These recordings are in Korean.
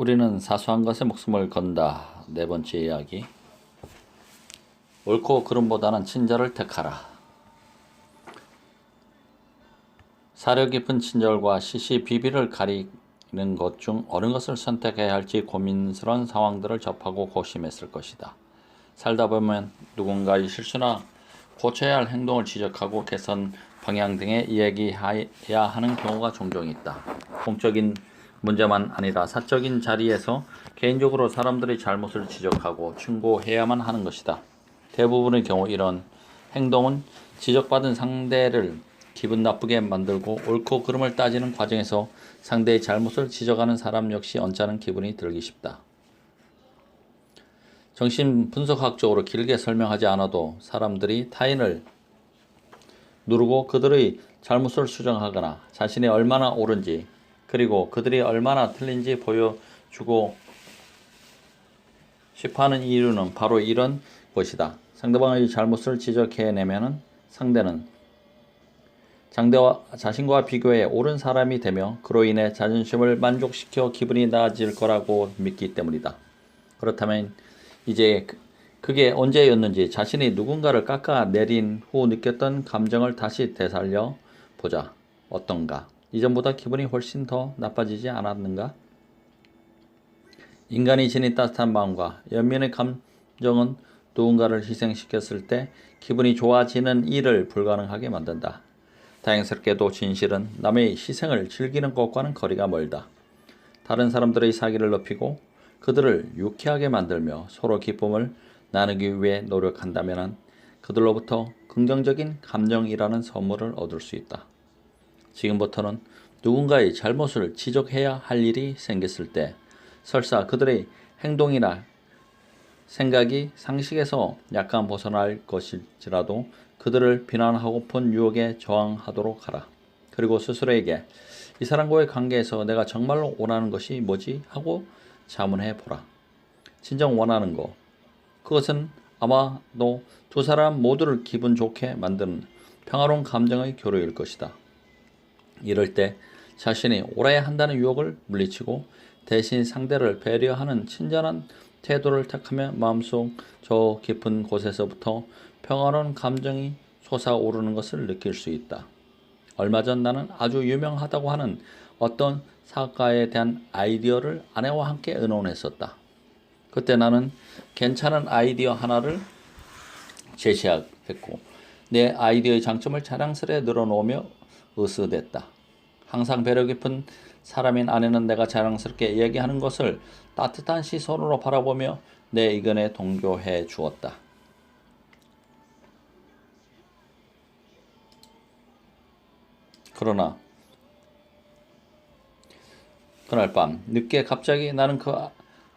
우리는 사소한 것에 목숨을 건다. 네 번째 이야기. 옳고 그름보다는 친절을 택하라. 사려 깊은 친절과 시시비비를 가리는 것 중 어느 것을 선택해야 할지 고민스러운 상황들을 접하고 고심했을 것이다. 살다 보면 누군가의 실수나 고쳐야 할 행동을 지적하고 개선 방향 등에 이야기해야 하는 경우가 종종 있다. 공적인 문제만 아니라 사적인 자리에서 개인적으로 사람들의 잘못을 지적하고 충고해야만 하는 것이다. 대부분의 경우 이런 행동은 지적받은 상대를 기분 나쁘게 만들고 옳고 그름을 따지는 과정에서 상대의 잘못을 지적하는 사람 역시 언짢은 기분이 들기 쉽다. 정신분석학적으로 길게 설명하지 않아도 사람들이 타인을 누르고 그들의 잘못을 수정하거나 자신이 얼마나 옳은지 그리고 그들이 얼마나 틀린지 보여주고 싶어하는 이유는 바로 이런 것이다. 상대방의 잘못을 지적해내면 상대는 자신과 비교해 옳은 사람이 되며 그로 인해 자존심을 만족시켜 기분이 나아질 거라고 믿기 때문이다. 그렇다면 이제 그게 언제였는지 자신이 누군가를 깎아내린 후 느꼈던 감정을 다시 되살려 보자. 어떤가? 이전보다 기분이 훨씬 더 나빠지지 않았는가? 인간이 지닌 따뜻한 마음과 연민의 감정은 누군가를 희생시켰을 때 기분이 좋아지는 일을 불가능하게 만든다. 다행스럽게도 진실은 남의 희생을 즐기는 것과는 거리가 멀다. 다른 사람들의 사기를 높이고 그들을 유쾌하게 만들며 서로 기쁨을 나누기 위해 노력한다면 그들로부터 긍정적인 감정이라는 선물을 얻을 수 있다. 지금부터는 누군가의 잘못을 지적해야 할 일이 생겼을 때 설사 그들의 행동이나 생각이 상식에서 약간 벗어날 것일지라도 그들을 비난하고픈 유혹에 저항하도록 하라. 그리고 스스로에게 이 사람과의 관계에서 내가 정말로 원하는 것이 뭐지? 하고 자문해 보라. 진정 원하는 것. 그것은 아마도 두 사람 모두를 기분 좋게 만드는 평화로운 감정의 교류일 것이다. 이럴 때 자신이 옳아야 한다는 유혹을 물리치고 대신 상대를 배려하는 친절한 태도를 택하며 마음속 저 깊은 곳에서부터 평화로운 감정이 솟아오르는 것을 느낄 수 있다. 얼마 전 나는 아주 유명하다고 하는 어떤 사업가에 대한 아이디어를 아내와 함께 의논했었다. 그때 나는 괜찮은 아이디어 하나를 제시했고 내 아이디어의 장점을 자랑스레 늘어놓으며 으스댔다. 항상 배려 깊은 사람인 아내는 내가 자랑스럽게 이야기하는 것을 따뜻한 시선으로 바라보며 내 의견에 동조해 주었다. 그러나 그날 밤 늦게 갑자기 나는 그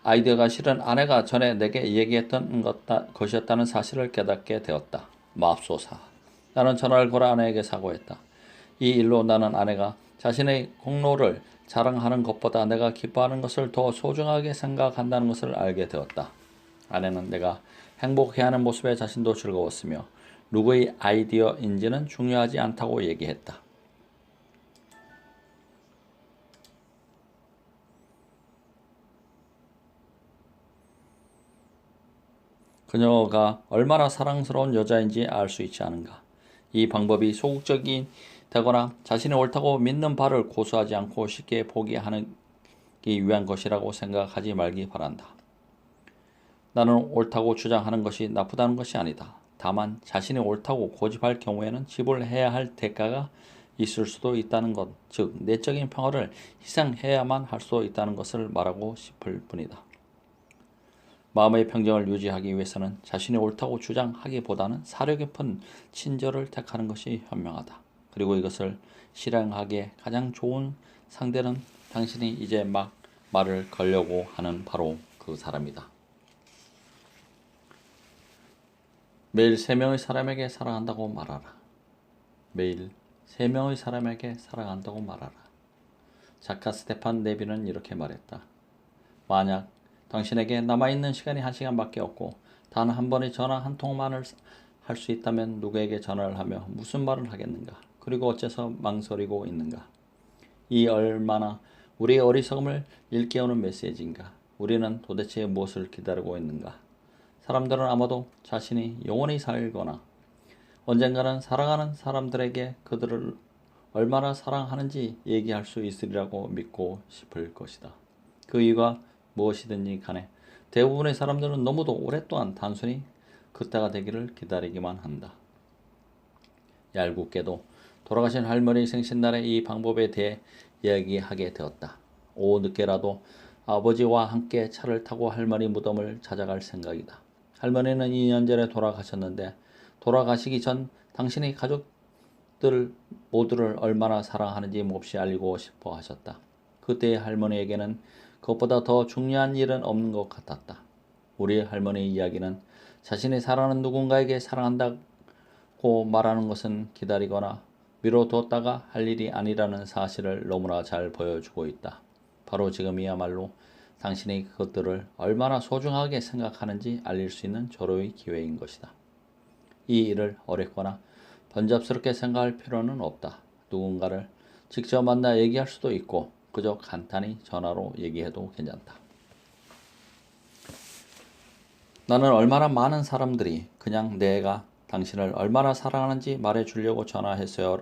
아이디어가 실은 아내가 전에 내게 얘기했던 것이었다는 사실을 깨닫게 되었다. 맙소사. 나는 전화를 걸어 아내에게 사과했다. 이 일로 나는 아내가 자신의 공로를 자랑하는 것보다 내가 기뻐하는 것을 더 소중하게 생각한다는 것을 알게 되었다. 아내는 내가 행복해하는 모습에 자신도 즐거웠으며 누구의 아이디어인지는 중요하지 않다고 얘기했다. 그녀가 얼마나 사랑스러운 여자인지 알 수 있지 않은가. 이 방법이 소극적이 되거나 자신이 옳다고 믿는 바를 고수하지 않고 쉽게 포기하기 위한 것이라고 생각하지 말기 바란다. 나는 옳다고 주장하는 것이 나쁘다는 것이 아니다. 다만 자신이 옳다고 고집할 경우에는 지불해야 할 대가가 있을 수도 있다는 것, 즉 내적인 평화를 희생해야만 할 수 있다는 것을 말하고 싶을 뿐이다. 마음의 평정을 유지하기 위해서는 자신이 옳다고 주장하기보다는 사려 깊은 친절을 택하는 것이 현명하다. 그리고 이것을 실행하기에 가장 좋은 상대는 당신이 이제 막 말을 걸려고 하는 바로 그 사람이다. 매일 3명의 사람에게 사랑한다고 말하라. 매일 3명의 사람에게 사랑한다고 말하라. 작가 스테판 네비는 이렇게 말했다. 만약 당신에게 남아있는 시간이 1시간밖에 없고 단 한 번의 전화 한 통만을 할 수 있다면 누구에게 전화를 하며 무슨 말을 하겠는가? 그리고 어째서 망설이고 있는가? 이 얼마나 우리의 어리석음을 일깨우는 메시지인가? 우리는 도대체 무엇을 기다리고 있는가? 사람들은 아마도 자신이 영원히 살거나 언젠가는 사랑하는 사람들에게 그들을 얼마나 사랑하는지 얘기할 수 있으리라고 믿고 싶을 것이다. 그 이유가 무엇이든지 간에 대부분의 사람들은 너무도 오랫동안 단순히 그때가 되기를 기다리기만 한다. 얄궂게도 돌아가신 할머니 생신날에 이 방법에 대해 이야기하게 되었다. 오후 늦게라도 아버지와 함께 차를 타고 할머니 무덤을 찾아갈 생각이다. 할머니는 2년 전에 돌아가셨는데 돌아가시기 전 당신의 가족들 모두를 얼마나 사랑하는지 몹시 알리고 싶어 하셨다. 그때의 할머니에게는 그것보다 더 중요한 일은 없는 것 같았다. 우리 할머니의 이야기는 자신이 사랑하는 누군가에게 사랑한다고 말하는 것은 기다리거나 미뤄두었다가 할 일이 아니라는 사실을 너무나 잘 보여주고 있다. 바로 지금이야말로 당신이 그것들을 얼마나 소중하게 생각하는지 알릴 수 있는 절호의 기회인 것이다. 이 일을 어렵거나 번잡스럽게 생각할 필요는 없다. 누군가를 직접 만나 얘기할 수도 있고 그저 간단히 전화로 얘기해도 괜찮다. 나는 얼마나 많은 사람들이 그냥 내가 당신을 얼마나 사랑하는지 말해주려고 전화했어요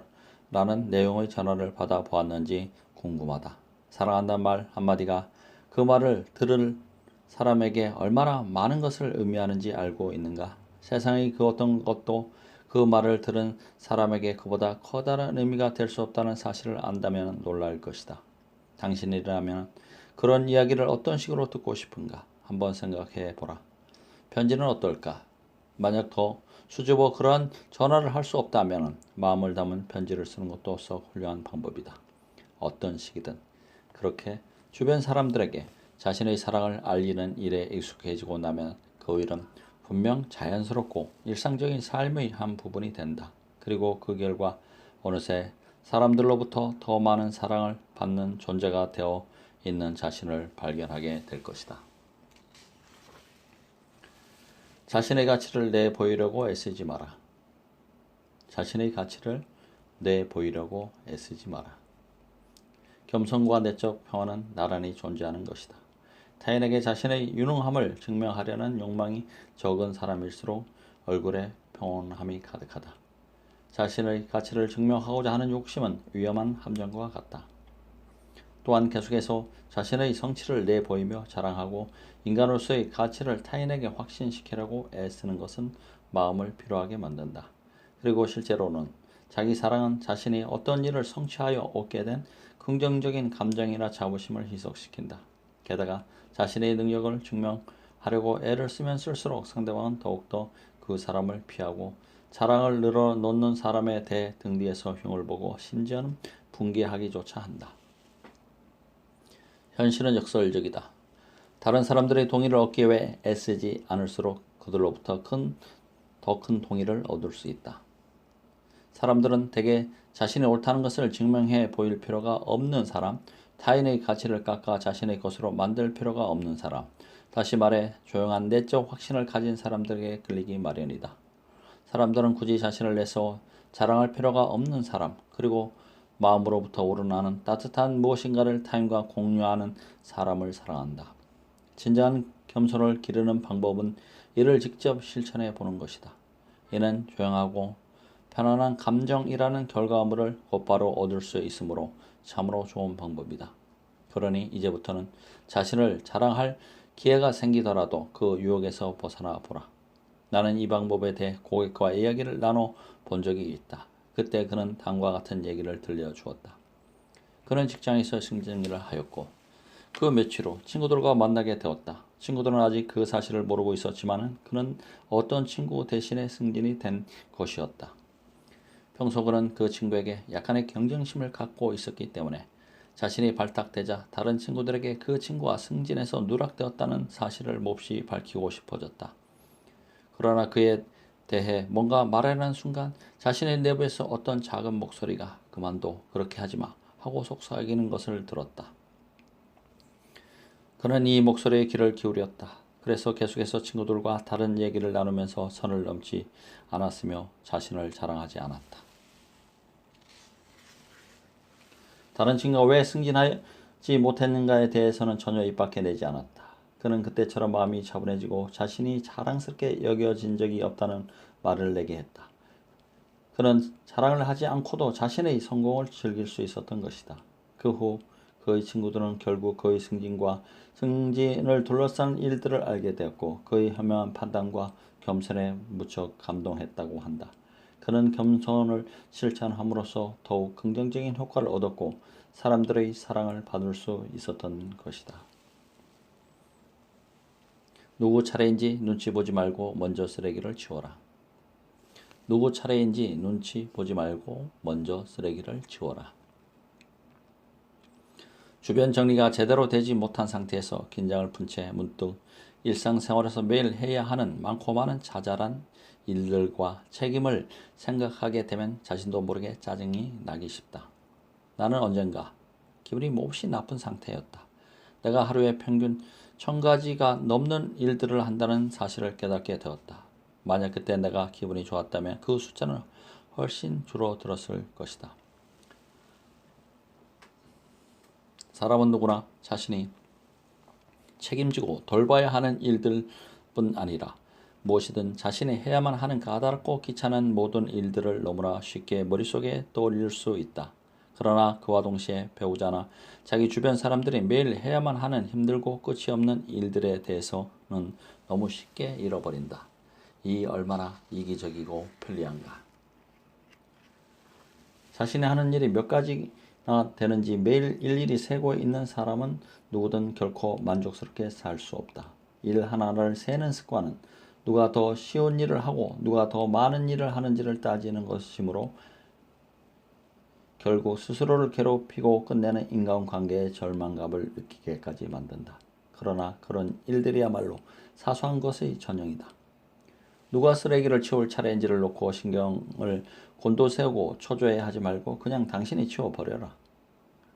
라는 내용의 전화를 받아보았는지 궁금하다. 사랑한다는 말 한마디가 그 말을 들을 사람에게 얼마나 많은 것을 의미하는지 알고 있는가? 세상의 그 어떤 것도 그 말을 들은 사람에게 그보다 커다란 의미가 될 수 없다는 사실을 안다면 놀랄 것이다. 당신이라면 그런 이야기를 어떤 식으로 듣고 싶은가? 한번 생각해 보라. 편지는 어떨까? 만약 더 수줍어 그러한 전화를 할 수 없다면 마음을 담은 편지를 쓰는 것도 썩 훌륭한 방법이다. 어떤 식이든 그렇게 주변 사람들에게 자신의 사랑을 알리는 일에 익숙해지고 나면 그 일은 분명 자연스럽고 일상적인 삶의 한 부분이 된다. 그리고 그 결과 어느새 사람들로부터 더 많은 사랑을 받는 존재가 되어 있는 자신을 발견하게 될 것이다. 자신의 가치를 내보이려고 애쓰지 마라. 자신의 가치를 내보이려고 애쓰지 마라. 겸손과 내적 평화는 나란히 존재하는 것이다. 타인에게 자신의 유능함을 증명하려는 욕망이 적은 사람일수록 얼굴에 평온함이 가득하다. 자신의 가치를 증명하고자 하는 욕심은 위험한 함정과 같다. 또한 계속해서 자신의 성취를 내보이며 자랑하고 인간으로서의 가치를 타인에게 확신시키려고 애쓰는 것은 마음을 피로하게 만든다. 그리고 실제로는 자기 사랑은 자신이 어떤 일을 성취하여 얻게 된 긍정적인 감정이나 자부심을 희석시킨다. 게다가 자신의 능력을 증명하려고 애를 쓰면 쓸수록 상대방은 더욱더 그 사람을 피하고 자랑을 늘어놓는 사람에 대해 등 뒤에서 흉을 보고 심지어는 분개하기조차 한다. 현실은 역설적이다. 다른 사람들의 동의를 얻기 위해 애쓰지 않을수록 그들로부터 더 큰 동의를 얻을 수 있다. 사람들은 대개 자신이 옳다는 것을 증명해 보일 필요가 없는 사람, 타인의 가치를 깎아 자신의 것으로 만들 필요가 없는 사람, 다시 말해 조용한 내적 확신을 가진 사람들에게 끌리기 마련이다. 사람들은 굳이 자신을 내세워 자랑할 필요가 없는 사람, 그리고 마음으로부터 우러나는 따뜻한 무엇인가를 타인과 공유하는 사람을 사랑한다. 진정한 겸손을 기르는 방법은 이를 직접 실천해 보는 것이다. 이는 조용하고 편안한 감정이라는 결과물을 곧바로 얻을 수 있으므로 참으로 좋은 방법이다. 그러니 이제부터는 자신을 자랑할 기회가 생기더라도 그 유혹에서 벗어나 보라. 나는 이 방법에 대해 고객과 이야기를 나눠 본 적이 있다. 그때 그는 다음과 같은 얘기를 들려주었다. 그는 직장에서 승진을 하였고 그 며칠 후 친구들과 만나게 되었다. 친구들은 아직 그 사실을 모르고 있었지만 그는 어떤 친구 대신에 승진이 된 것이었다. 평소 그는 그 친구에게 약간의 경쟁심을 갖고 있었기 때문에 자신이 발탁되자 다른 친구들에게 그 친구와 승진해서 누락되었다는 사실을 몹시 밝히고 싶어졌다. 그러나 그에 대해 뭔가 말하는 순간 자신의 내부에서 어떤 작은 목소리가 그만둬, 그렇게 하지마 하고 속삭이는 것을 들었다. 그는 이 목소리에 귀를 기울였다. 그래서 계속해서 친구들과 다른 얘기를 나누면서 선을 넘지 않았으며 자신을 자랑하지 않았다. 다른 친구가 왜 하지 못했는가에 대해서는 전혀 입 밖에 내지 않았다. 그는 그때처럼 마음이 차분해지고 자신이 자랑스럽게 여겨진 적이 없다는 말을 내게 했다. 그는 자랑을 하지 않고도 자신의 성공을 즐길 수 있었던 것이다. 그 후 그의 친구들은 결국 그의 승진을 둘러싼 일들을 알게 되었고 그의 현명한 판단과 겸손에 무척 감동했다고 한다. 그는 겸손을 실천함으로써 더욱 긍정적인 효과를 얻었고 사람들의 사랑을 받을 수 있었던 것이다. 누구 차례인지 눈치 보지 말고 먼저 쓰레기를 치워라. 누구 차례인지 눈치 보지 말고 먼저 쓰레기를 치워라. 주변 정리가 제대로 되지 못한 상태에서 긴장을 푼 채 문득 일상생활에서 매일 해야 하는 많고 많은 자잘한 일들과 책임을 생각하게 되면 자신도 모르게 짜증이 나기 쉽다. 나는 언젠가 기분이 몹시 나쁜 상태였다. 내가 하루에 평균 1000가지가 넘는 일들을 한다는 사실을 깨닫게 되었다. 만약 그때 내가 기분이 좋았다면 그 숫자는 훨씬 줄어들었을 것이다. 사람은 누구나 자신이 책임지고 돌봐야 하는 일들뿐 아니라 무엇이든 자신이 해야만 하는 까다롭고 귀찮은 모든 일들을 너무나 쉽게 머릿속에 떠올릴 수 있다. 그러나 그와 동시에 배우자나 자기 주변 사람들이 매일 해야만 하는 힘들고 끝이 없는 일들에 대해서는 너무 쉽게 잃어버린다. 이 얼마나 이기적이고 편리한가. 자신이 하는 일이 몇 가지나 되는지 매일 일일이 세고 있는 사람은 누구든 결코 만족스럽게 살 수 없다. 일 하나를 세는 습관은 누가 더 쉬운 일을 하고 누가 더 많은 일을 하는지를 따지는 것이므로 결국 스스로를 괴롭히고 끝내는 인간관계의 절망감을 느끼게까지 만든다. 그러나 그런 일들이야말로 사소한 것의 전형이다. 누가 쓰레기를 치울 차례인지를 놓고 신경을 곤도세우고 초조해하지 말고 그냥 당신이 치워버려라.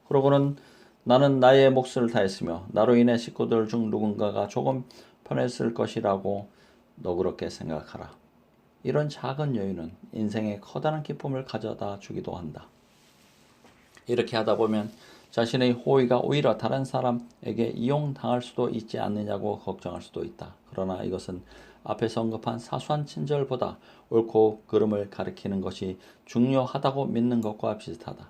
그러고는 나는 나의 몫을 다했으며 나로 인해 식구들 중 누군가가 조금 편했을 것이라고 너그럽게 생각하라. 이런 작은 여유는 인생에 커다란 기쁨을 가져다 주기도 한다. 이렇게 하다 보면 자신의 호의가 오히려 다른 사람에게 이용당할 수도 있지 않느냐고 걱정할 수도 있다. 그러나 이것은 앞에서 언급한 사소한 친절보다 옳고 그름을 가리키는 것이 중요하다고 믿는 것과 비슷하다.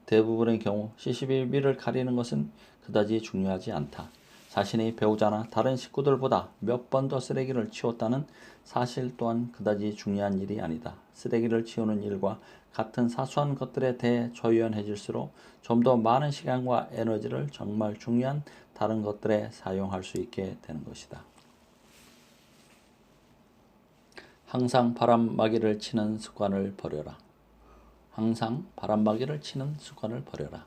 대부분의 경우 시시비비를 가리는 것은 그다지 중요하지 않다. 자신의 배우자나 다른 식구들보다 몇 번 더 쓰레기를 치웠다는 사실 또한 그다지 중요한 일이 아니다. 쓰레기를 치우는 일과 같은 사소한 것들에 대해 조연해질수록 좀 더 많은 시간과 에너지를 정말 중요한 다른 것들에 사용할 수 있게 되는 것이다. 항상 바람막이를 치는 습관을 버려라. 항상 바람막이를 치는 습관을 버려라.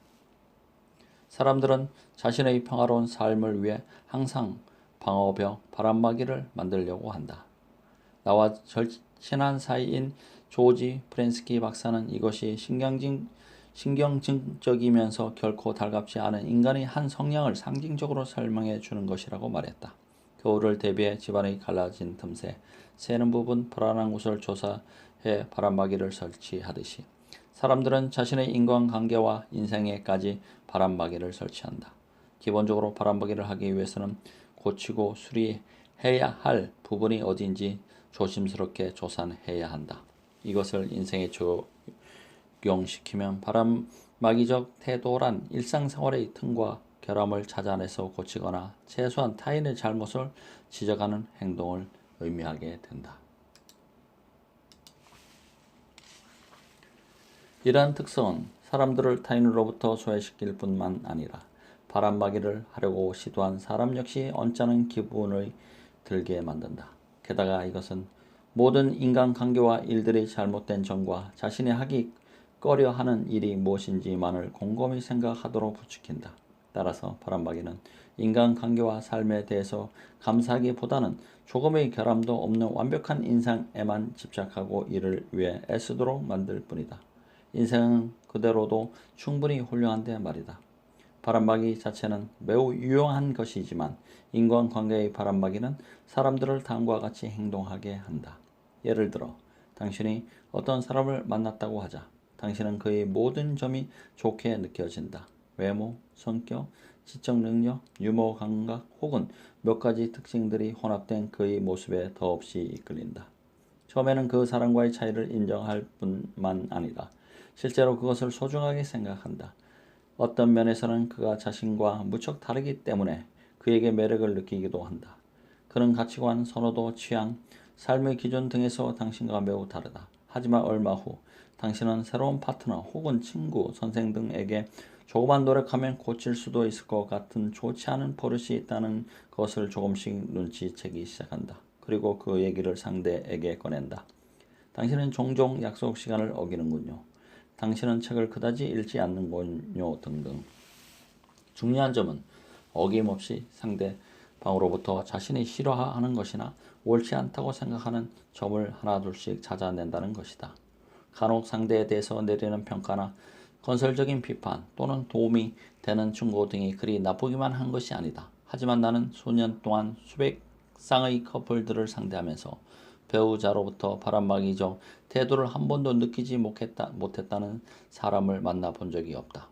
사람들은 자신의 평화로운 삶을 위해 항상 방어벽, 바람막이를 만들려고 한다. 나와 절친한 사이인 조지 프렌스키 박사는 이것이 신경증적이면서 결코 달갑지 않은 인간의 한 성향을 상징적으로 설명해 주는 것이라고 말했다. 겨울을 대비해 집안이 갈라진 틈새 새는 부분 불안한 곳을 조사해 바람막이를 설치하듯이 사람들은 자신의 인간관계와 인생에까지 바람막이를 설치한다. 기본적으로 바람막이를 하기 위해서는 고치고 수리해야 할 부분이 어디인지 조심스럽게 조사해야 한다. 이것을 인생에 적용시키면 바람막이적 태도란 일상생활의 틈과 결함을 찾아내서 고치거나 최소한 타인의 잘못을 지적하는 행동을 의미하게 된다. 이러한 특성은 사람들을 타인으로부터 소외시킬 뿐만 아니라 바람막이를 하려고 시도한 사람 역시 언짢은 기분을 들게 만든다. 게다가 이것은 모든 인간관계와 일들의 잘못된 점과 자신이 하기 꺼려하는 일이 무엇인지만을 곰곰이 생각하도록 부추긴다. 따라서 바람막이는 인간관계와 삶에 대해서 감사하기보다는 조금의 결함도 없는 완벽한 인생에만 집착하고 이를 위해 애쓰도록 만들 뿐이다. 인생은 그대로도 충분히 훌륭한데 말이다. 바람막이 자체는 매우 유용한 것이지만 인간관계의 바람막이는 사람들을 다음과 같이 행동하게 한다. 예를 들어 당신이 어떤 사람을 만났다고 하자. 당신은 그의 모든 점이 좋게 느껴진다. 외모, 성격, 지적 능력, 유머 감각 혹은 몇 가지 특징들이 혼합된 그의 모습에 더없이 이끌린다. 처음에는 그 사람과의 차이를 인정할 뿐만 아니라 실제로 그것을 소중하게 생각한다. 어떤 면에서는 그가 자신과 무척 다르기 때문에 그에게 매력을 느끼기도 한다. 그런 가치관, 선호도, 취향, 삶의 기준 등에서 당신과 매우 다르다. 하지만 얼마 후 당신은 새로운 파트너 혹은 친구, 선생 등에게 조금만 노력하면 고칠 수도 있을 것 같은 좋지 않은 버릇이 있다는 것을 조금씩 눈치채기 시작한다. 그리고 그 얘기를 상대에게 꺼낸다. 당신은 종종 약속 시간을 어기는군요. 당신은 책을 그다지 읽지 않는군요. 등등. 중요한 점은 어김없이 상대방으로부터 자신이 싫어하는 것이나 옳지 않다고 생각하는 점을 하나둘씩 찾아낸다는 것이다. 간혹 상대에 대해서 내리는 평가나 건설적인 비판 또는 도움이 되는 충고 등이 그리 나쁘기만 한 것이 아니다. 하지만 나는 수년 동안 수백 쌍의 커플들을 상대하면서 배우자로부터 바람막이적 태도를 한 번도 느끼지 못했다는 사람을 만나본 적이 없다.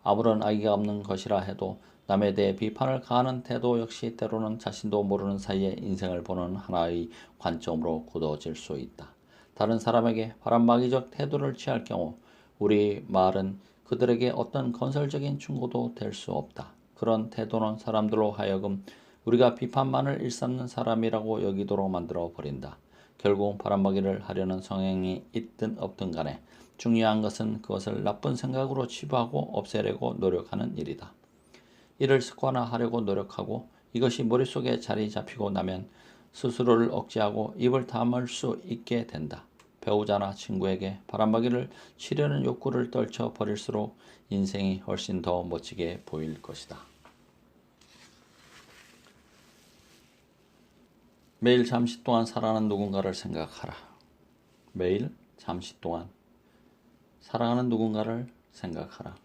아무런 악의가 없는 것이라 해도 남에 대해 비판을 가하는 태도 역시 때로는 자신도 모르는 사이에 인생을 보는 하나의 관점으로 굳어질 수 있다. 다른 사람에게 바람막이적 태도를 취할 경우 우리 말은 그들에게 어떤 건설적인 충고도 될 수 없다. 그런 태도는 사람들로 하여금 우리가 비판만을 일삼는 사람이라고 여기도록 만들어 버린다. 결국 바람막이를 하려는 성향이 있든 없든 간에 중요한 것은 그것을 나쁜 생각으로 치부하고 없애려고 노력하는 일이다. 이를 습관화하려고 노력하고 이것이 머릿속에 자리 잡히고 나면 스스로를 억제하고 입을 다물 수 있게 된다. 배우자나 친구에게 바람막이를 치려는 욕구를 떨쳐 버릴수록 인생이 훨씬 더 멋지게 보일 것이다. 매일 잠시 동안 사랑하는 누군가를 생각하라. 매일 잠시 동안 사랑하는 누군가를 생각하라.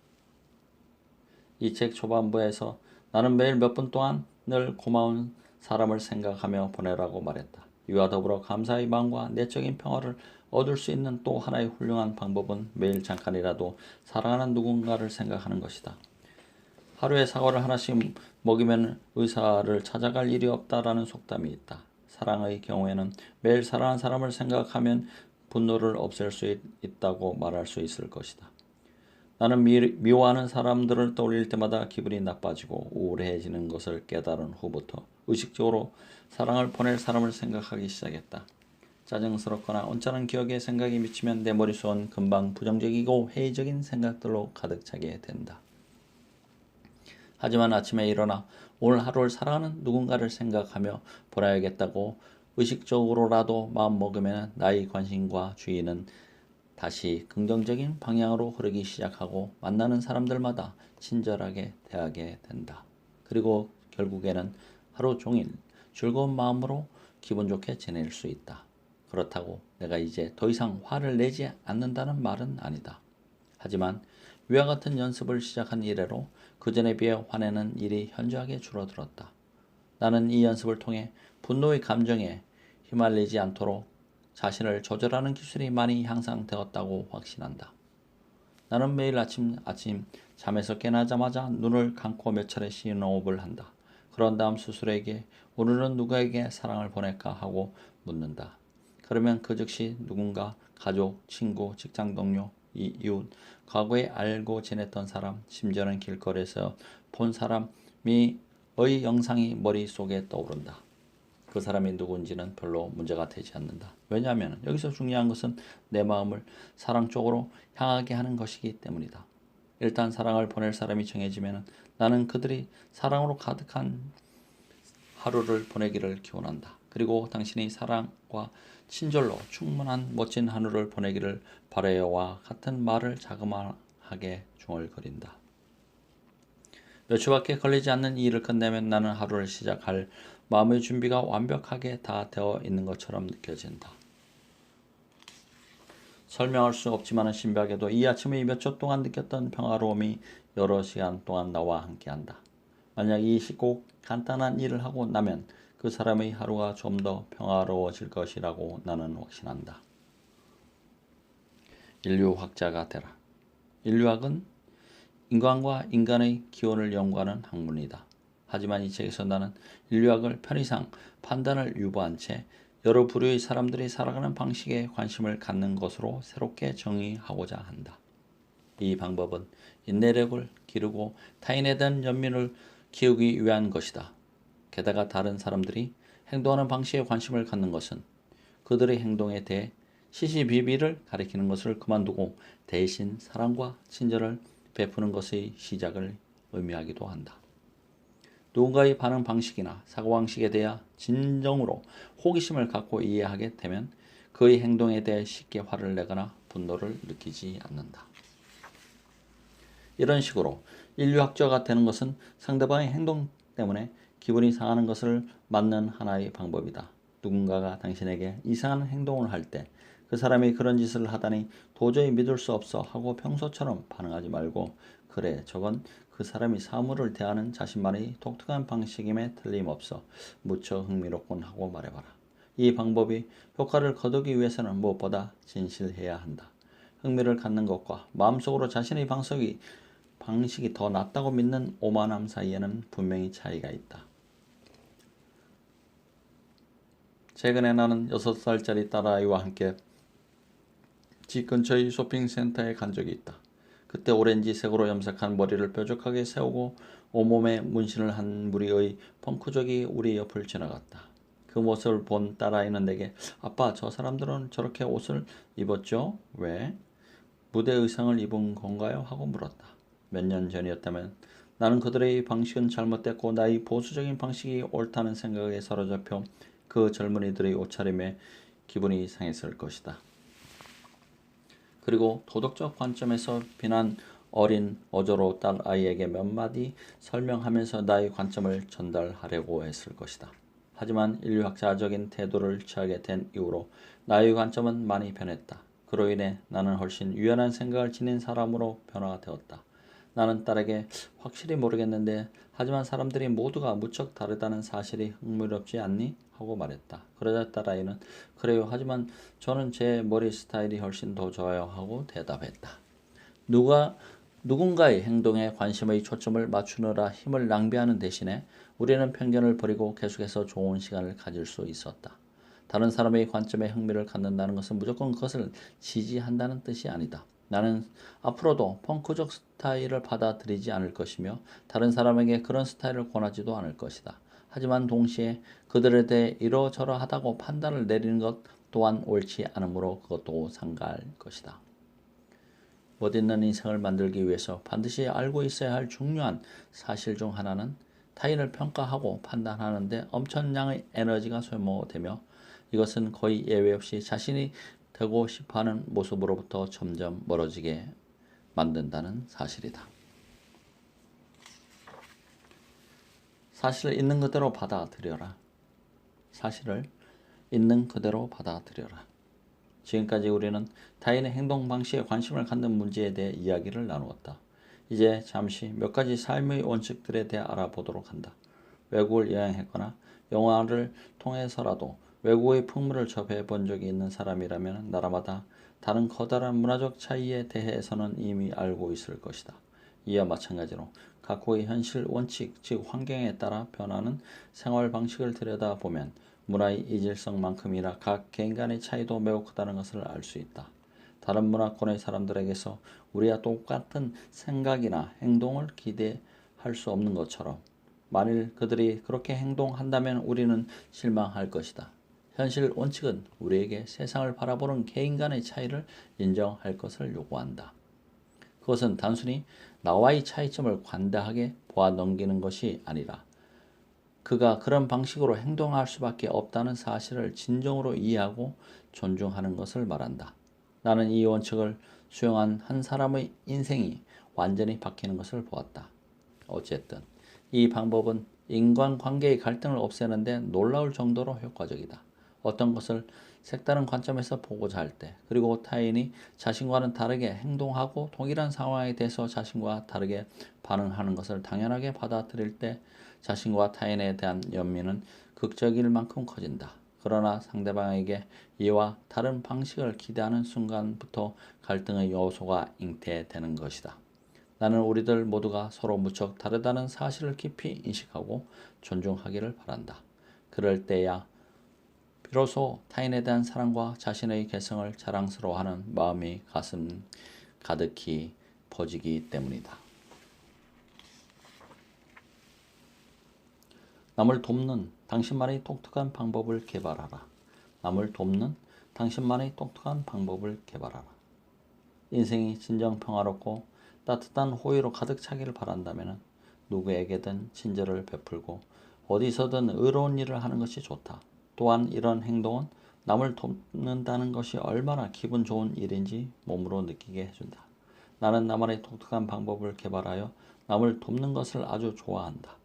이 책 초반부에서 나는 매일 몇 분 동안 늘 고마운 사람을 생각하며 보내라고 말했다. 이와 더불어 감사의 마음과 내적인 평화를 얻을 수 있는 또 하나의 훌륭한 방법은 매일 잠깐이라도 사랑하는 누군가를 생각하는 것이다. 하루에 사과를 하나씩 먹이면 의사를 찾아갈 일이 없다라는 속담이 있다. 사랑의 경우에는 매일 사랑하는 사람을 생각하면 분노를 없앨 수 있다고 말할 수 있을 것이다. 나는 미워하는 사람들을 떠올릴 때마다 기분이 나빠지고 우울해지는 것을 깨달은 후부터 의식적으로 사랑을 보낼 사람을 생각하기 시작했다. 짜증스럽거나 언짢은 기억에 생각이 미치면 내 머릿속은 금방 부정적이고 회의적인 생각들로 가득 차게 된다. 하지만 아침에 일어나 오늘 하루를 사랑하는 누군가를 생각하며 보내야겠다고 의식적으로라도 마음먹으면 나의 관심과 주의는 다시 긍정적인 방향으로 흐르기 시작하고 만나는 사람들마다 친절하게 대하게 된다. 그리고 결국에는 하루 종일 즐거운 마음으로 기분 좋게 지낼 수 있다. 그렇다고 내가 이제 더 이상 화를 내지 않는다는 말은 아니다. 하지만 위와 같은 연습을 시작한 이래로 그전에 비해 화내는 일이 현저하게 줄어들었다. 나는 이 연습을 통해 분노의 감정에 휘말리지 않도록 자신을 조절하는 기술이 많이 향상되었다고 확신한다. 나는 매일 아침 잠에서 깨나자마자 눈을 감고 몇 차례 심호흡을 한다. 그런 다음 스스로에게 오늘은 누구에게 사랑을 보낼까 하고 묻는다. 그러면 그 즉시 누군가, 가족, 친구, 직장 동료, 이웃, 과거에 알고 지냈던 사람, 심지어는 길거리에서 본 사람의 영상이 머릿속에 떠오른다. 그 사람이 누군지는 별로 문제가 되지 않는다. 왜냐하면 여기서 중요한 것은 내 마음을 사랑 쪽으로 향하게 하는 것이기 때문이다. 일단 사랑을 보낼 사람이 정해지면 나는 그들이 사랑으로 가득한 하루를 보내기를 기원한다. 그리고 당신이 사랑과 친절로 충만한 멋진 하루를 보내기를 바라요와 같은 말을 자그마하게 중얼거린다. 며칠밖에 걸리지 않는 이 일을 끝내면 나는 하루를 시작할 마음의 준비가 완벽하게 다 되어 있는 것처럼 느껴진다. 설명할 수 없지만 신비하게도 이 아침의 몇 초 동안 느꼈던 평화로움이 여러 시간 동안 나와 함께한다. 만약 이 쉽고 간단한 일을 하고 나면 그 사람의 하루가 좀 더 평화로워질 것이라고 나는 확신한다. 인류학자가 되라. 인류학은 인간과 인간의 기원을 연구하는 학문이다. 하지만 이 책에서 나는 인류학을 편의상 판단을 유보한 채 여러 부류의 사람들이 살아가는 방식에 관심을 갖는 것으로 새롭게 정의하고자 한다. 이 방법은 인내력을 기르고 타인에 대한 연민을 키우기 위한 것이다. 게다가 다른 사람들이 행동하는 방식에 관심을 갖는 것은 그들의 행동에 대해 시시비비를 가리키는 것을 그만두고 대신 사랑과 친절을 베푸는 것의 시작을 의미하기도 한다. 누군가의 반응 방식이나 사고방식에 대해 진정으로 호기심을 갖고 이해하게 되면 그의 행동에 대해 쉽게 화를 내거나 분노를 느끼지 않는다. 이런 식으로 인류학자가 되는 것은 상대방의 행동 때문에 기분이 상하는 것을 막는 하나의 방법이다. 누군가가 당신에게 이상한 행동을 할 때 그 사람이 그런 짓을 하다니 도저히 믿을 수 없어 하고 평소처럼 반응하지 말고 그래 저건 그 사람이 사물을 대하는 자신만의 독특한 방식임에 틀림없어 무척 흥미롭군 하고 말해봐라. 이 방법이 효과를 거두기 위해서는 무엇보다 진실해야 한다. 흥미를 갖는 것과 마음속으로 자신의 방식이 더 낫다고 믿는 오만함 사이에는 분명히 차이가 있다. 최근에 나는 6살짜리 딸아이와 함께 집 근처의 쇼핑센터에 간 적이 있다. 그때 오렌지색으로 염색한 머리를 뾰족하게 세우고 온몸에 문신을 한 무리의 펑크족이 우리 옆을 지나갔다. 그 모습을 본 딸아이는 내게 아빠 저 사람들은 저렇게 옷을 입었죠? 왜? 무대 의상을 입은 건가요? 하고 물었다. 몇 년 전이었다면 나는 그들의 방식은 잘못됐고 나의 보수적인 방식이 옳다는 생각에 사로잡혀 그 젊은이들의 옷차림에 기분이 상했을 것이다. 그리고 도덕적 관점에서 비난 어린 어조로 딸아이에게 몇 마디 설명하면서 나의 관점을 전달하려고 했을 것이다. 하지만 인류학자적인 태도를 취하게 된 이후로 나의 관점은 많이 변했다. 그로 인해 나는 훨씬 유연한 생각을 지닌 사람으로 변화되었다. 나는 딸에게 확실히 모르겠는데 하지만 사람들이 모두가 무척 다르다는 사실이 흥미롭지 않니? 하고 말했다. 그러자 딸아이는 그래요. 하지만 저는 제 머리 스타일이 훨씬 더 좋아요. 하고 대답했다. 누군가의 행동에 관심의 초점을 맞추느라 힘을 낭비하는 대신에 우리는 편견을 버리고 계속해서 좋은 시간을 가질 수 있었다. 다른 사람의 관점에 흥미를 갖는다는 것은 무조건 그것을 지지한다는 뜻이 아니다. 나는 앞으로도 펑크적 스타일을 받아들이지 않을 것이며 다른 사람에게 그런 스타일을 권하지도 않을 것이다. 하지만 동시에 그들에 대해 이러저러하다고 판단을 내리는 것 또한 옳지 않으므로 그것도 상가할 것이다. 멋있는 인생을 만들기 위해서 반드시 알고 있어야 할 중요한 사실 중 하나는 타인을 평가하고 판단하는 데 엄청량의 에너지가 소모되며 이것은 거의 예외 없이 자신이 되고 싶어하는 모습으로부터 점점 멀어지게 만든다는 사실이다. 사실을 있는 그대로 받아들여라. 사실을 있는 그대로 받아들여라. 지금까지 우리는 타인의 행동 방식에 관심을 갖는 문제에 대해 이야기를 나누었다. 이제 잠시 몇 가지 삶의 원칙들에 대해 알아보도록 한다. 외국을 여행했거나 영화를 통해서라도 외국의 풍물을 접해 본 적이 있는 사람이라면 나라마다 다른 커다란 문화적 차이에 대해서는 이미 알고 있을 것이다. 이와 마찬가지로 각국의 현실 원칙, 즉 환경에 따라 변하는 생활 방식을 들여다보면 문화의 이질성만큼이나 각 개인 간의 차이도 매우 크다는 것을 알 수 있다. 다른 문화권의 사람들에게서 우리와 똑같은 생각이나 행동을 기대할 수 없는 것처럼 만일 그들이 그렇게 행동한다면 우리는 실망할 것이다. 현실 원칙은 우리에게 세상을 바라보는 개인 간의 차이를 인정할 것을 요구한다. 그것은 단순히 나와의 차이점을 관대하게 보아 넘기는 것이 아니라 그가 그런 방식으로 행동할 수밖에 없다는 사실을 진정으로 이해하고 존중하는 것을 말한다. 나는 이 원칙을 수용한 한 사람의 인생이 완전히 바뀌는 것을 보았다. 어쨌든 이 방법은 인간관계의 갈등을 없애는 데 놀라울 정도로 효과적이다. 어떤 것을 색다른 관점에서 보고자 할 때, 그리고 타인이 자신과는 다르게 행동하고 동일한 상황에 대해서 자신과 다르게 반응하는 것을 당연하게 받아들일 때 자신과 타인에 대한 연민은 극적일 만큼 커진다. 그러나 상대방에게 이와 다른 방식을 기대하는 순간부터 갈등의 요소가 잉태되는 것이다. 나는 우리들 모두가 서로 무척 다르다는 사실을 깊이 인식하고 존중하기를 바란다. 그럴 때야 비로소 타인에 대한 사랑과 자신의 개성을 자랑스러워하는 마음이 가슴 가득히 퍼지기 때문이다. 남을 돕는 당신만의 독특한 방법을 개발하라. 남을 돕는 당신만의 독특한 방법을 개발하라. 인생이 진정 평화롭고 따뜻한 호의로 가득 차기를 바란다면 누구에게든 친절을 베풀고 어디서든 의로운 일을 하는 것이 좋다. 또한 이런 행동은 남을 돕는다는 것이 얼마나 기분 좋은 일인지 몸으로 느끼게 해준다. 나는 나만의 독특한 방법을 개발하여 남을 돕는 것을 아주 좋아한다.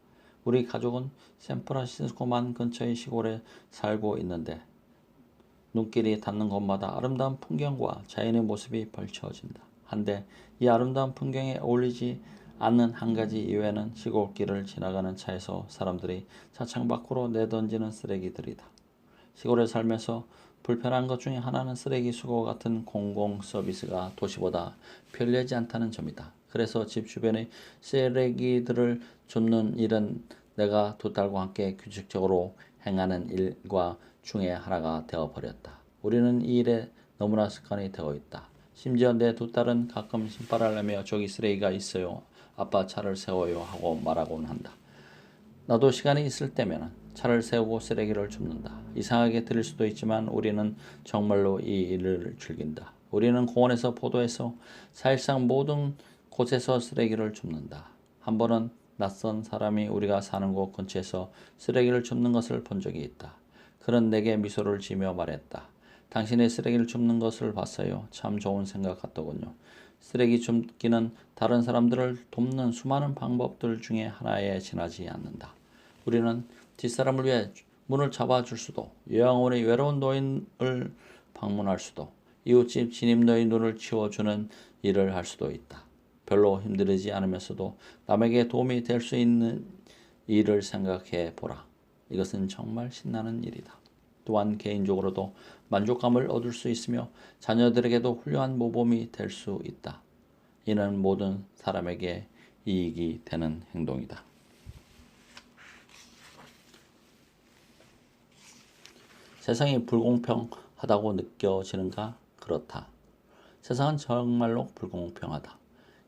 우리 가족은 샌프란시스코만 근처의 시골에 살고 있는데 눈길이 닿는 곳마다 아름다운 풍경과 자연의 모습이 펼쳐진다. 한데 이 아름다운 풍경에 어울리지 않는 한 가지 이유에는 시골길을 지나가는 차에서 사람들이 차창 밖으로 내던지는 쓰레기들이다. 시골에 살면서 불편한 것 중에 하나는 쓰레기 수거 같은 공공 서비스가 도시보다 편리하지 않다는 점이다. 그래서 집 주변의 쓰레기들을 줍는 일은 내가 두 딸과 함께 규칙적으로 행하는 일과 중에 하나가 되어버렸다. 우리는 이 일에 너무나 습관이 되어 있다. 심지어 내 두 딸은 가끔 신발을 내며 저기 쓰레기가 있어요. 아빠 차를 세워요 하고 말하곤 한다. 나도 시간이 있을 때면 차를 세우고 쓰레기를 줍는다. 이상하게 들릴 수도 있지만 우리는 정말로 이 일을 즐긴다. 우리는 공원에서 포도에서 사실상 모든 곳에서 쓰레기를 줍는다. 한 번은 낯선 사람이 우리가 사는 곳 근처에서 쓰레기를 줍는 것을 본 적이 있다. 그는 내게 미소를 지으며 말했다. 당신의 쓰레기를 줍는 것을 봤어요. 참 좋은 생각 같더군요. 쓰레기 줍기는 다른 사람들을 돕는 수많은 방법들 중에 하나에 지나지 않는다. 우리는 뒷사람을 위해 문을 잡아줄 수도, 요양원의 외로운 노인을 방문할 수도, 이웃집 진입로의 눈을 치워주는 일을 할 수도 있다. 별로 힘들지 않으면서도 남에게 도움이 될 수 있는 일을 생각해 보라. 이것은 정말 신나는 일이다. 또한 개인적으로도 만족감을 얻을 수 있으며 자녀들에게도 훌륭한 모범이 될 수 있다. 이는 모든 사람에게 이익이 되는 행동이다. 세상이 불공평하다고 느껴지는가? 그렇다. 세상은 정말로 불공평하다.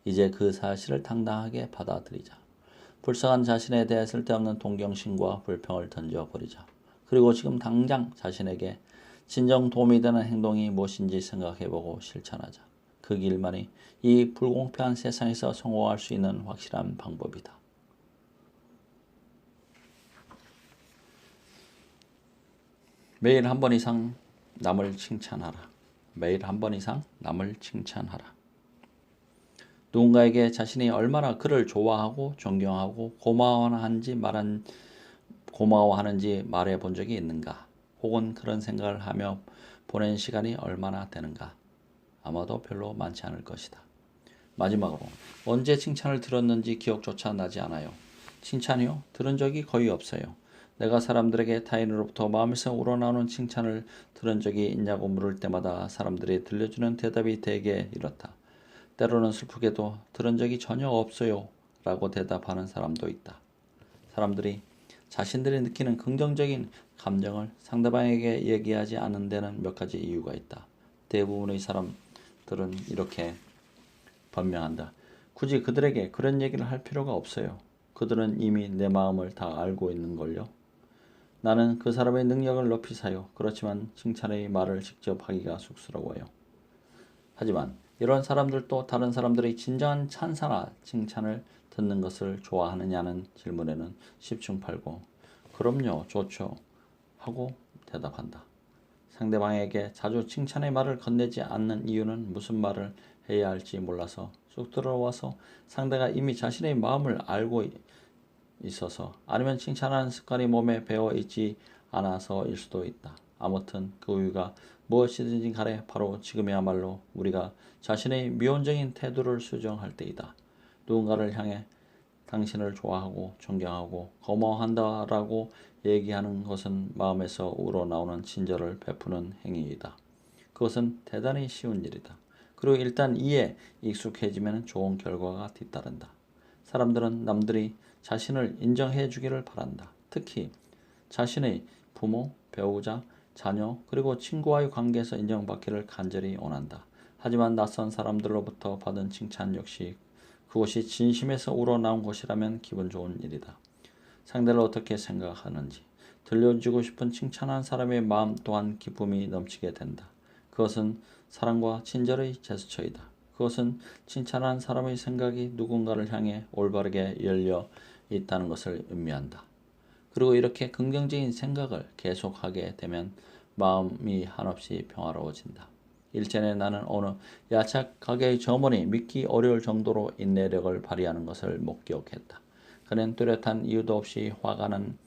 이제 그 사실을 당당하게 받아들이자. 불쌍한 자신에 대해 쓸데없는 동경심과 불평을 던져버리자. 그리고 지금 당장 자신에게 진정 도움이 되는 행동이 무엇인지 생각해보고 실천하자. 그 길만이 이 불공평한 세상에서 성공할 수 있는 확실한 방법이다. 매일 한 번 이상 남을 칭찬하라. 매일 한 번 이상 남을 칭찬하라. 누군가에게 자신이 얼마나 그를 좋아하고 존경하고 고마워하는지 말해 본 적이 있는가? 혹은 그런 생각을 하며 보낸 시간이 얼마나 되는가? 아마도 별로 많지 않을 것이다. 마지막으로 언제 칭찬을 들었는지 기억조차 나지 않아요. 칭찬이요? 들은 적이 거의 없어요. 내가 사람들에게 타인으로부터 마음에서 우러나오는 칭찬을 들은 적이 있냐고 물을 때마다 사람들이 들려주는 대답이 대개 이렇다. 때로는 슬프게도 들은 적이 전혀 없어요 라고 대답하는 사람도 있다. 사람들이 자신들이 느끼는 긍정적인 감정을 상대방에게 얘기하지 않는 데는 몇 가지 이유가 있다. 대부분의 사람들은 이렇게 변명한다. 굳이 그들에게 그런 얘기를 할 필요가 없어요. 그들은 이미 내 마음을 다 알고 있는걸요. 나는 그 사람의 능력을 높이 사요. 그렇지만 칭찬의 말을 직접 하기가 쑥스러워요. 하지만 이런 사람들도 다른 사람들의 진정한 찬사나 칭찬을 듣는 것을 좋아하느냐는 질문에는 십중팔구 그럼요, 좋죠 하고 대답한다. 상대방에게 자주 칭찬의 말을 건네지 않는 이유는 무슨 말을 해야 할지 몰라서 쑥 들어와서 상대가 이미 자신의 마음을 알고 있어서 아니면 칭찬하는 습관이 몸에 배어 있지 않아서일 수도 있다. 아무튼 그 이유가 무엇이든지 간에 바로 지금이야말로 우리가 자신의 미온적인 태도를 수정할 때이다. 누군가를 향해 당신을 좋아하고 존경하고 고마워한다라고 얘기하는 것은 마음에서 우러나오는 친절을 베푸는 행위이다. 그것은 대단히 쉬운 일이다. 그리고 일단 이에 익숙해지면 좋은 결과가 뒤따른다. 사람들은 남들이 자신을 인정해 주기를 바란다. 특히 자신의 부모, 배우자, 자녀, 그리고 친구와의 관계에서 인정받기를 간절히 원한다. 하지만 낯선 사람들로부터 받은 칭찬 역시 그것이 진심에서 우러나온 것이라면 기분 좋은 일이다. 상대를 어떻게 생각하는지 들려주고 싶은 칭찬한 사람의 마음 또한 기쁨이 넘치게 된다. 그것은 사랑과 친절의 제스처이다. 그것은 칭찬한 사람의 생각이 누군가를 향해 올바르게 열려 있다는 것을 의미한다. 그리고 이렇게 긍정적인 생각을 계속하게 되면 마음이 한없이 평화로워진다. 일전에 나는 어느 야채 가게의 점원이 믿기 어려울 정도로 인내력을 발휘하는 것을 목격했다. 그는 뚜렷한 이유도 없이 화가 난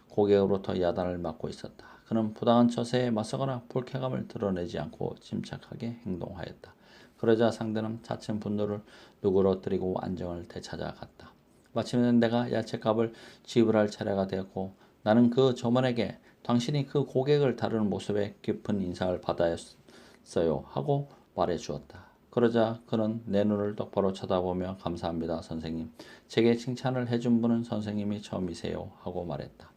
고객으로부터 야단을 맞고 있었다. 그는 부당한 처세에 맞서거나 불쾌감을 드러내지 않고 침착하게 행동하였다. 그러자 상대는 차츰 분노를 누그러뜨리고 안정을 되찾아갔다. 마침내 내가 야채값을 지불할 차례가 되었고 나는 그 점원에게 당신이 그 고객을 다루는 모습에 깊은 인상을 받았어요 하고 말해 주었다. 그러자 그는 내 눈을 똑바로 쳐다보며 감사합니다 선생님. 제게 칭찬을 해준 분은 선생님이 처음이세요 하고 말했다.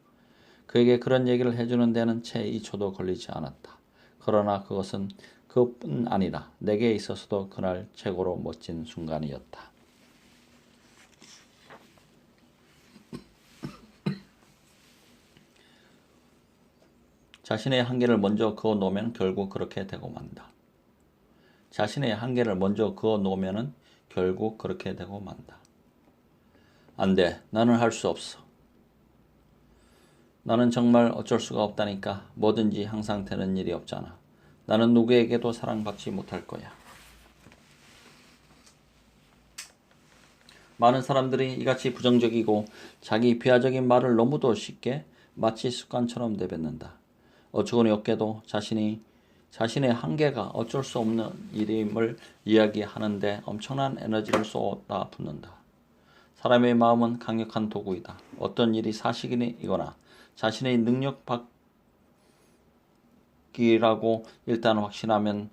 그에게 그런 얘기를 해주는 데는 채 2초도 걸리지 않았다. 그러나 그것은 그뿐 아니라 내게 있어서도 그날 최고로 멋진 순간이었다. 자신의 한계를 먼저 그어 놓으면 결국 그렇게 되고 만다. 자신의 한계를 먼저 그어 놓으면 결국 그렇게 되고 만다. 안 돼. 나는 할 수 없어. 나는 정말 어쩔 수가 없다니까. 뭐든지 항상 되는 일이 없잖아. 나는 누구에게도 사랑받지 못할 거야. 많은 사람들이 이같이 부정적이고 자기 비하적인 말을 너무도 쉽게 마치 습관처럼 내뱉는다. 어처구니 없게도 자신의 한계가 어쩔 수 없는 일임을 이야기하는데 엄청난 에너지를 쏟아붓는다. 사람의 마음은 강력한 도구이다. 어떤 일이 사실이거나 자신의 능력 밖이라고 일단 확신하면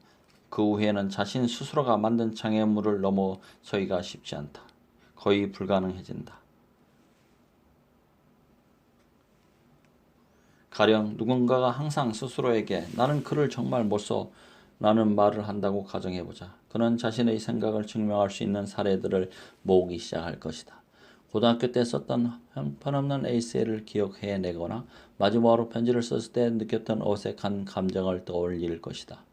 그 후에는 자신 스스로가 만든 장애물을 넘어서기가 쉽지 않다. 거의 불가능해진다. 가령 누군가가 항상 스스로에게 나는 글을 정말 못 써 라는 말을 한다고 가정해보자. 그는 자신의 생각을 증명할 수 있는 사례들을 모으기 시작할 것이다. 고등학교 때 썼던 형편없는 에세이를 기억해내거나 마지막으로 편지를 썼을 때 느꼈던 어색한 감정을 떠올릴 것이다.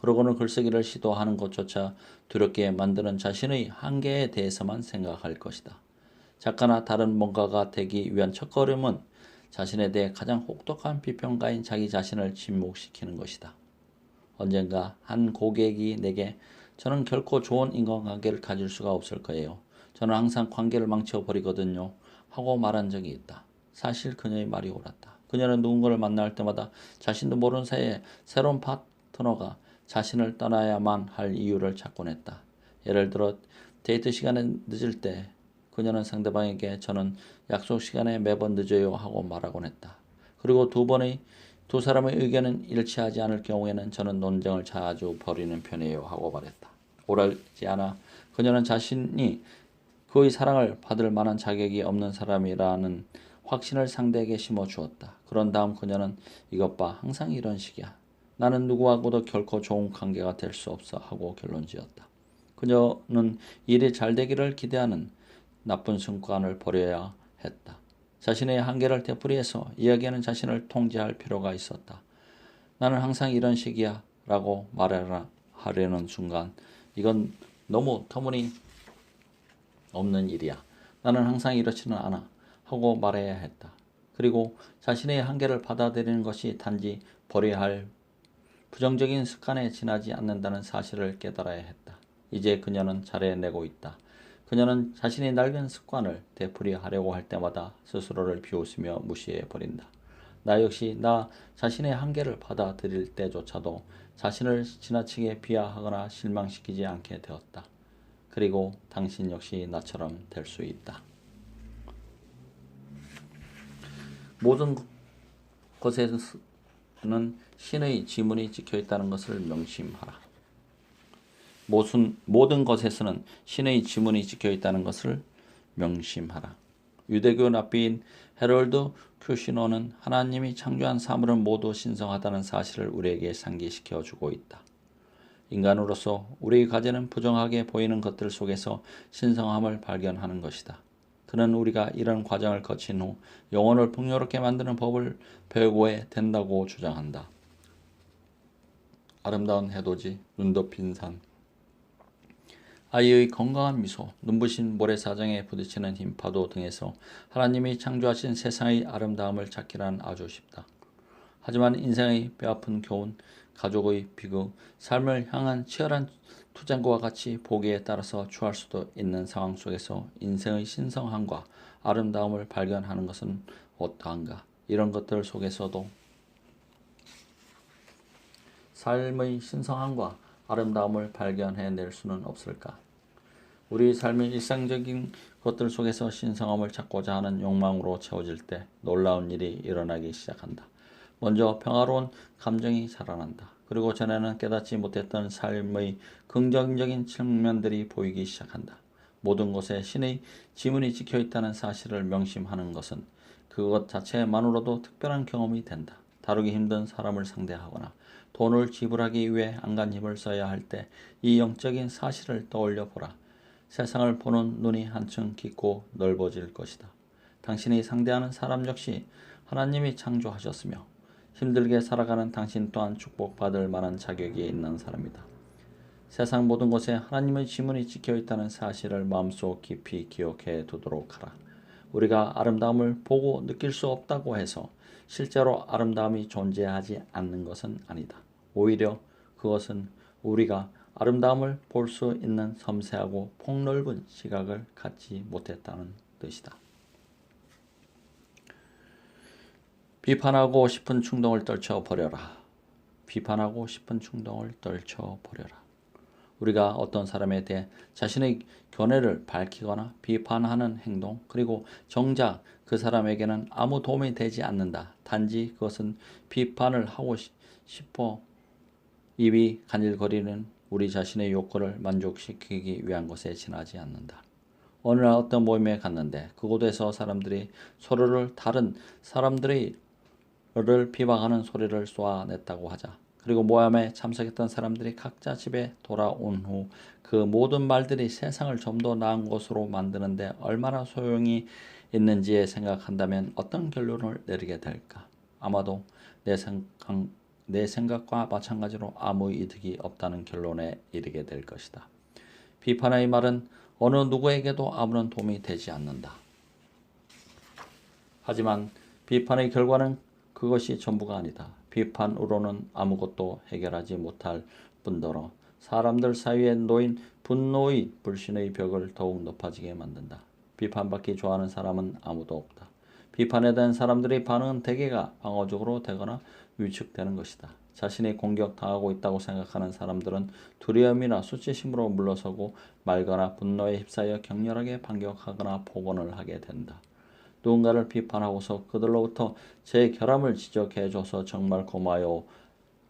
그러고는 글쓰기를 시도하는 것조차 두렵게 만드는 자신의 한계에 대해서만 생각할 것이다. 작가나 다른 뭔가가 되기 위한 첫걸음은 자신에 대해 가장 혹독한 비평가인 자기 자신을 침묵시키는 것이다. 언젠가 한 고객이 내게 저는 결코 좋은 인간관계를 가질 수가 없을 거예요. 저는 항상 관계를 망쳐버리거든요. 하고 말한 적이 있다. 사실 그녀의 말이 옳았다. 그녀는 누군가를 만날 때마다 자신도 모르는 사이에 새로운 파트너가 자신을 떠나야만 할 이유를 찾곤 했다. 예를 들어 데이트 시간에 늦을 때 그녀는 상대방에게 저는 약속 시간에 매번 늦어요 하고 말하곤 했다. 그리고 두 사람의 의견은 일치하지 않을 경우에는 저는 논쟁을 자주 벌이는 편이에요 하고 말했다. 오래지 않아 그녀는 자신이 그의 사랑을 받을 만한 자격이 없는 사람이라는 확신을 상대에게 심어주었다. 그런 다음 그녀는 이것 봐 항상 이런 식이야. 나는 누구하고도 결코 좋은 관계가 될 수 없어 하고 결론지었다. 그녀는 일이 잘 되기를 기대하는 나쁜 습관을 버려야 했다. 자신의 한계를 되풀이해서 이야기하는 자신을 통제할 필요가 있었다. 나는 항상 이런 식이야 라고 말하려는 순간 이건 너무 터무니없는 일이야. 나는 항상 이렇지는 않아 하고 말해야 했다. 그리고 자신의 한계를 받아들이는 것이 단지 버려야 할 부정적인 습관에 지나지 않는다는 사실을 깨달아야 했다. 이제 그녀는 잘해내고 있다. 그녀는 자신의 낡은 습관을 되풀이하려고 할 때마다 스스로를 비웃으며 무시해버린다. 나 역시 나 자신의 한계를 받아들일 때조차도 자신을 지나치게 비하하거나 실망시키지 않게 되었다. 그리고 당신 역시 나처럼 될 수 있다. 모든 것에는 신의 지문이 찍혀있다는 것을 명심하라. 모든 것에서는 신의 지문이 찍혀 있다는 것을 명심하라. 유대교 랍비인 헤럴드 큐시노는 하나님이 창조한 사물은 모두 신성하다는 사실을 우리에게 상기시켜 주고 있다. 인간으로서 우리 가지는 부정하게 보이는 것들 속에서 신성함을 발견하는 것이다. 그는 우리가 이런 과정을 거친 후 영혼을 풍요롭게 만드는 법을 배우게 된다고 주장한다. 아름다운 해돋이, 눈 덮인 산, 아이의 건강한 미소, 눈부신 모래사장에 부딪히는 흰 파도 등에서 하나님이 창조하신 세상의 아름다움을 찾기란 아주 쉽다. 하지만 인생의 뼈아픈 교훈, 가족의 비극, 삶을 향한 치열한 투쟁과 같이 보기에 따라서 추할 수도 있는 상황 속에서 인생의 신성함과 아름다움을 발견하는 것은 어떠한가? 이런 것들 속에서도 삶의 신성함과 아름다움을 발견해낼 수는 없을까? 우리 삶의 일상적인 것들 속에서 신성함을 찾고자 하는 욕망으로 채워질 때 놀라운 일이 일어나기 시작한다. 먼저 평화로운 감정이 자라난다. 그리고 전에는 깨닫지 못했던 삶의 긍정적인 측면들이 보이기 시작한다. 모든 것에 신의 지문이 찍혀 있다는 사실을 명심하는 것은 그것 자체만으로도 특별한 경험이 된다. 다루기 힘든 사람을 상대하거나 돈을 지불하기 위해 안간 힘을 써야 할 때 이 영적인 사실을 떠올려 보라. 세상을 보는 눈이 한층 깊고 넓어질 것이다. 당신이 상대하는 사람 역시 하나님이 창조하셨으며 힘들게 살아가는 당신 또한 축복받을 만한 자격이 있는 사람이다. 세상 모든 것에 하나님의 지문이 찍혀 있다는 사실을 마음속 깊이 기억해 두도록 하라. 우리가 아름다움을 보고 느낄 수 없다고 해서 실제로 아름다움이 존재하지 않는 것은 아니다. 오히려 그것은 우리가 아름다움을 볼 수 있는 섬세하고 폭넓은 시각을 갖지 못했다는 뜻이다. 비판하고 싶은 충동을 떨쳐버려라. 비판하고 싶은 충동을 떨쳐버려라. 우리가 어떤 사람에 대해 자신의 견해를 밝히거나 비판하는 행동, 그리고 정작 그 사람에게는 아무 도움이 되지 않는다. 단지 그것은 비판을 하고 싶어 입이 간질거리는 우리 자신의 욕구를 만족시키기 위한 것에 지나지 않는다. 어느 날 어떤 모임에 갔는데 그곳에서 사람들이 서로를 다른 사람들의 를 비방하는 소리를 쏘아냈다고 하자. 그리고 모함에 참석했던 사람들이 각자 집에 돌아온 후 그 모든 말들이 세상을 좀 더 나은 곳으로 만드는데 얼마나 소용이 있는지에 생각한다면 어떤 결론을 내리게 될까? 아마도 내 생각과 마찬가지로 아무 이득이 없다는 결론에 이르게 될 것이다. 비판의 말은 어느 누구에게도 아무런 도움이 되지 않는다. 하지만 비판의 결과는 그것이 전부가 아니다. 비판으로는 아무것도 해결하지 못할 뿐더러 사람들 사이에 놓인 분노의 불신의 벽을 더욱 높아지게 만든다. 비판받기 좋아하는 사람은 아무도 없다. 비판에 대한 사람들의 반응은 대개가 방어적으로 되거나 위축되는 것이다. 자신이 공격당하고 있다고 생각하는 사람들은 두려움이나 수치심으로 물러서고 말거나 분노에 휩싸여 격렬하게 반격하거나 폭언을 하게 된다. 누군가를 비판하고서 그들로부터 제 결함을 지적해줘서 정말 고마워요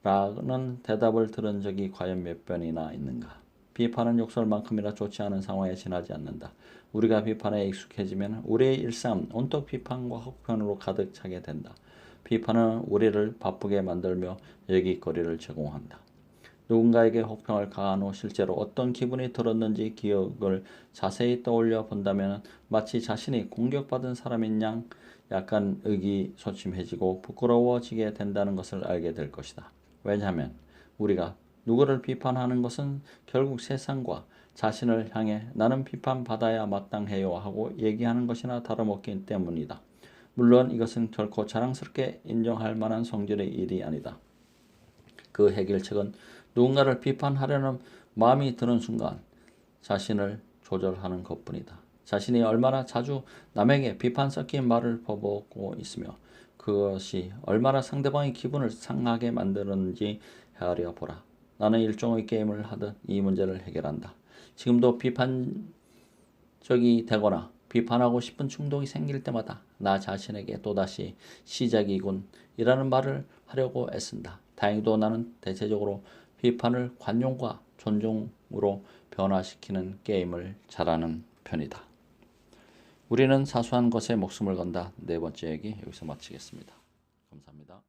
라는 대답을 들은 적이 과연 몇 번이나 있는가. 비판은 욕설만큼이나 좋지 않은 상황에 지나지 않는다. 우리가 비판에 익숙해지면 우리의 일상 온통 비판과 혹평으로 가득 차게 된다. 비판은 우리를 바쁘게 만들며 얘기거리를 제공한다. 누군가에게 혹평을 가한 후 실제로 어떤 기분이 들었는지 기억을 자세히 떠올려 본다면 마치 자신이 공격받은 사람인 양 약간 의기소침해지고 부끄러워지게 된다는 것을 알게 될 것이다. 왜냐하면 우리가 누구를 비판하는 것은 결국 세상과 자신을 향해 나는 비판받아야 마땅해요 하고 얘기하는 것이나 다름없기 때문이다. 물론 이것은 결코 자랑스럽게 인정할 만한 성질의 일이 아니다. 그 해결책은 누군가를 비판하려는 마음이 드는 순간 자신을 조절하는 것뿐이다. 자신이 얼마나 자주 남에게 비판 섞인 말을 퍼붓고 있으며 그것이 얼마나 상대방의 기분을 상하게 만드는지 헤아려 보라. 나는 일종의 게임을 하듯 이 문제를 해결한다. 지금도 비판적이 되거나 비판하고 싶은 충동이 생길 때마다 나 자신에게 또다시 시작이군 이라는 말을 하려고 애쓴다. 다행히도 나는 대체적으로 비판을 관용과 존중 행동으로 변화시키는 게임을 잘하는 편이다. 우리는 사소한 것에 목숨을 건다. 네 번째 얘기 여기서 마치겠습니다. 감사합니다.